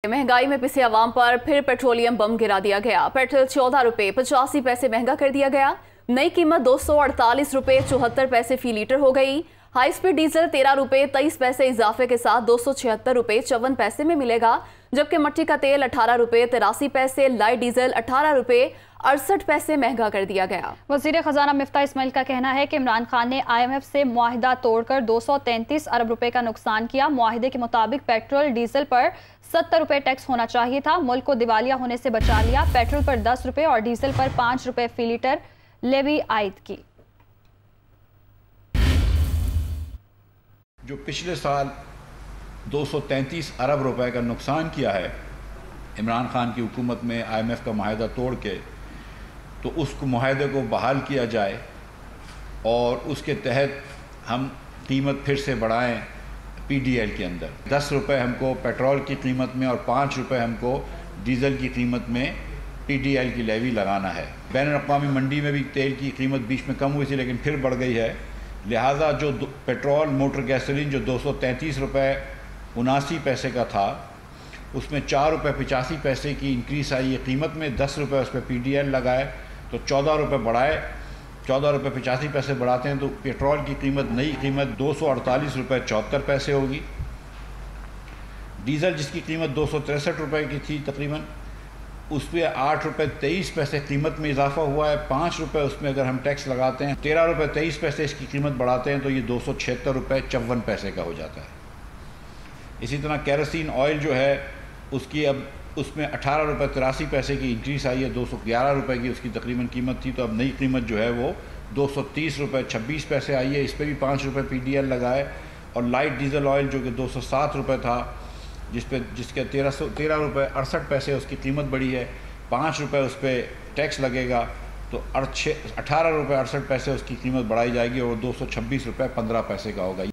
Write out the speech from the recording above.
महंगाई में पिसे अवाम पर फिर पेट्रोलियम बम गिरा दिया गया। पेट्रोल 14 रुपए 85 पैसे महंगा कर दिया गया। नई कीमत 248 रुपए 74 पैसे फी लीटर हो गई। हाई स्पीड डीजल 13 रुपए 23 पैसे इजाफे के साथ 276 रुपए 54 पैसे में मिलेगा, जबकि मट्टी का तेल 18 रुपए 83 पैसे, लाइट डीजल 18 रुपए 68 पैसे महंगा कर दिया गया। वजीर खजाना मिफ्ता इस्माइल का कहना है कि इमरान खान ने IMF से मुआहिदा तोड़कर 233 अरब रुपए का नुकसान किया। मुआहिदे के मुताबिक पेट्रोल डीजल पर 70 रुपए टैक्स होना चाहिए था। मुल्क को दिवालिया होने से बचा लिया। पेट्रोल पर 10 रुपए और डीजल पर 5 रुपए फी लीटर लेवी आयद की। जो पिछले साल 233 अरब रुपए का नुकसान किया है इमरान खान की हुकूमत में IMF का मुआहिदा तोड़ के, तो उसको मुआहिदे को बहाल किया जाए और उसके तहत हम कीमत फिर से बढ़ाएं। PDL के अंदर 10 रुपये हमको पेट्रोल की कीमत में और 5 रुपये हमको डीज़ल की कीमत में PDL की लेवी लगाना है। बैनुल-अक़वामी मंडी में भी तेल की कीमत बीच में कम हुई थी लेकिन फिर बढ़ गई है। लिहाजा जो पेट्रोल मोटर गैसोलीन जो 233 रुपये 79 पैसे का था, उसमें 4 रुपये 85 पैसे की इंक्रीज़ आई है कीमत में। 10 रुपये उस पर PDL लगाए तो 14 रुपये बढ़ाए। 14 रुपये 85 पैसे बढ़ाते हैं तो पेट्रोल की कीमत, नई कीमत 248 रुपये 74 पैसे होगी। डीज़ल जिसकी कीमत 263 रुपये की थी तकरीबन, उस पर 8 रुपये 23 पैसे कीमत में इजाफा हुआ है। 5 रुपये उसमें अगर हम टैक्स लगाते हैं, 13 रुपये 23 पैसे इसकी कीमत बढ़ाते हैं तो ये 276 रुपये 54 पैसे का हो जाता है। इसी तरह केरोसिन ऑयल जो है उसकी अब उसमें 18 रुपये 83 पैसे की इंक्रीज़ आई है। 211 रुपये की उसकी तकरीबन कीमत थी, तो अब नई कीमत जो है वो 230 रुपये 26 पैसे आई है। इस पर भी 5 रुपये PDL लगाए। और लाइट डीजल ऑयल जो कि 207 रुपये था, जिसके 13 रुपये 68 पैसे उसकी कीमत बढ़ी है। 5 रुपये उस पर टैक्स लगेगा तो 18 रुपये 68 पैसे उसकी कीमत बढ़ाई जाएगी और 226 रुपये 15 पैसे का होगा।